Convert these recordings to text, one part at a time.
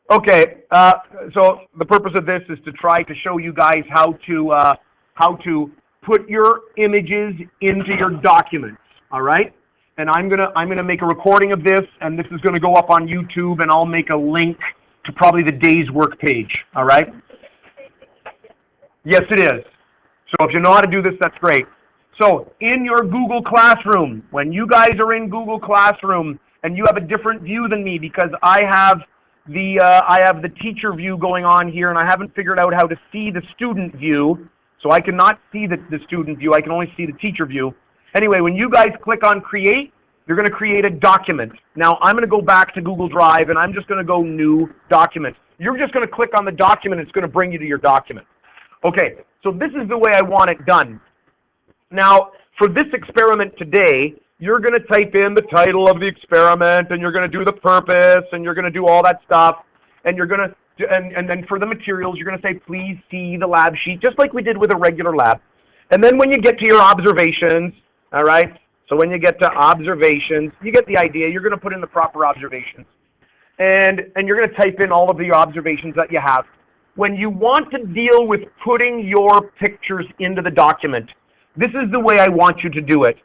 Okay, so the purpose of this is to try to show you guys how to put your images into your documents. All right, and I'm gonna make a recording of this, and this is gonna go up on YouTube, and I'll make a link to probably the day's work page. All right. Yes, it is. So if you know how to do this, that's great. So in your Google Classroom, when you guys are in Google Classroom and you have a different view than me, because I have the teacher view going on here, and I haven't figured out how to see the student view, so I cannot see the student view. I can only see the teacher view. Anyway, when you guys click on Create, you're going to create a document. Now, I'm going to go back to Google Drive, and I'm just going to go New Document. You're just going to click on the document. It's going to bring you to your document. Okay, so this is the way I want it done. Now, for this experiment today, you're going to type in the title of the experiment, and you're going to do the purpose, and you're going to do all that stuff, and you're going to, and then for the materials, you're going to say, please see the lab sheet, just like we did with a regular lab. And then when you get to your observations, all right, so when you get to observations, you get the idea. You're going to put in the proper observations, and you're going to type in all of the observations that you have. When you want to deal with putting your pictures into the document, this is the way I want you to do it.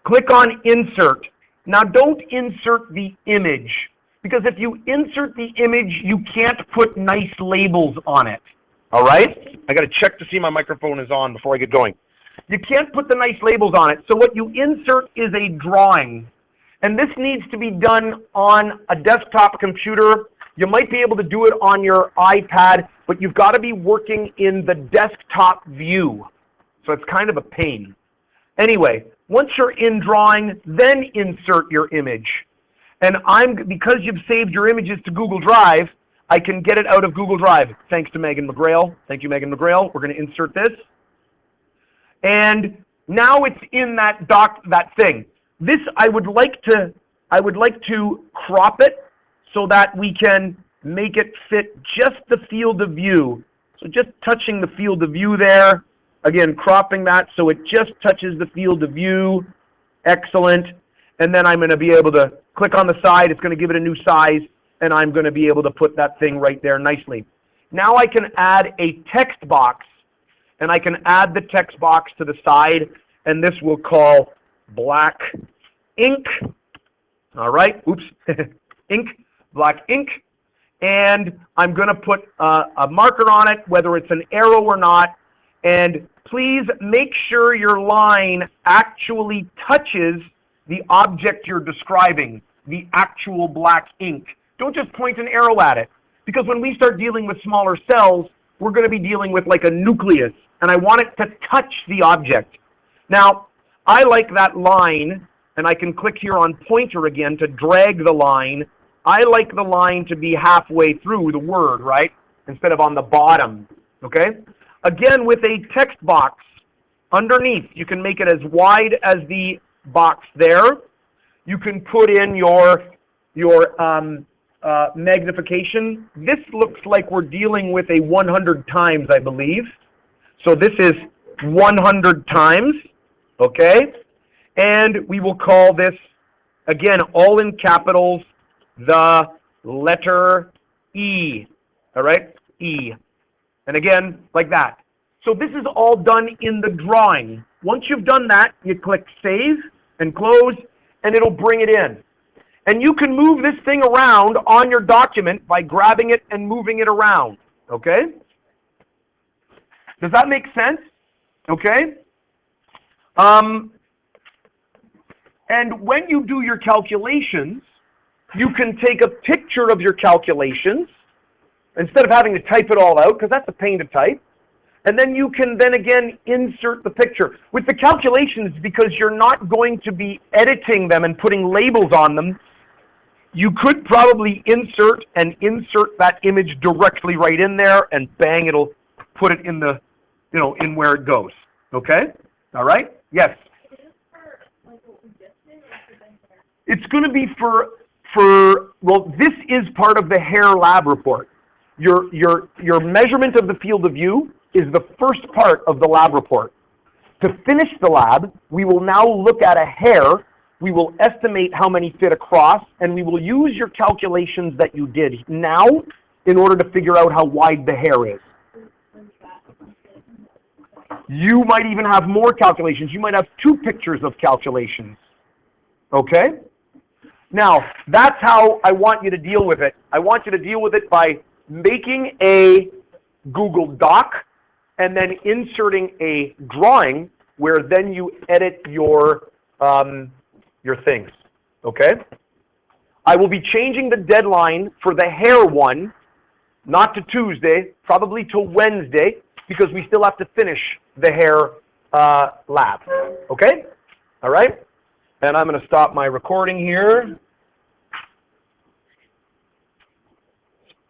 Click on Insert. Now don't insert the image, because if you insert the image, you can't put nice labels on it. All right? I got to check to see my microphone is on before I get going. You can't put the nice labels on it. So what you insert is a drawing. And this needs to be done on a desktop computer. You might be able to do it on your iPad, but you've got to be working in the desktop view. So it's kind of a pain. Anyway, once you're in drawing, then insert your image. And because you've saved your images to Google Drive, I can get it out of Google Drive. Thanks to Megan McGrail. Thank you, Megan McGrail. We're going to insert this. And now it's in that thing. This I would like to crop it so that we can make it fit just the field of view. So just touching the field of view there. Again, cropping that so it just touches the field of view. Excellent. And then I'm going to be able to click on the side. It's going to give it a new size, and I'm going to be able to put that thing right there nicely. Now I can add a text box, and I can add the text box to the side, and this we'll call black ink. All right. Oops. Ink. Black ink. And I'm going to put a marker on it, whether it's an arrow or not. And please make sure your line actually touches the object you're describing, the actual black ink. Don't just point an arrow at it, because when we start dealing with smaller cells, we're going to be dealing with like a nucleus, and I want it to touch the object. Now, I like that line, and I can click here on pointer again to drag the line. I like the line to be halfway through the word, right, instead of on the bottom, okay? Again, with a text box underneath, you can make it as wide as the box there. You can put in your magnification. This looks like we're dealing with a 100 times, I believe. So this is 100 times, okay? And we will call this, again, all in capitals, the letter E, all right? E. And again, like that. So this is all done in the drawing. Once you've done that, you click Save and Close, and it'll bring it in. And you can move this thing around on your document by grabbing it and moving it around, okay? Does that make sense? Okay? And when you do your calculations, you can take a picture of your calculations instead of having to type it all out, because that's a pain to type. And then you can then again insert the picture. With the calculations, because you're not going to be editing them and putting labels on them, you could probably insert that image directly right in there, and bang, it'll put it in the, in where it goes. Okay? All right? Yes? It's going to be well, this is part of the hair lab report. Your measurement of the field of view is the first part of the lab report. To finish the lab, we will now look at a hair, we will estimate how many fit across, and we will use your calculations that you did now in order to figure out how wide the hair is. You might even have more calculations. You might have 2 pictures of calculations. Okay? Now, that's how I want you to deal with it. I want you to deal with it by making a Google Doc and then inserting a drawing where then you edit your things. Okay? I will be changing the deadline for the hair one, not to Tuesday, probably to Wednesday, because we still have to finish the hair lab. Okay? All right? And I'm going to stop my recording here.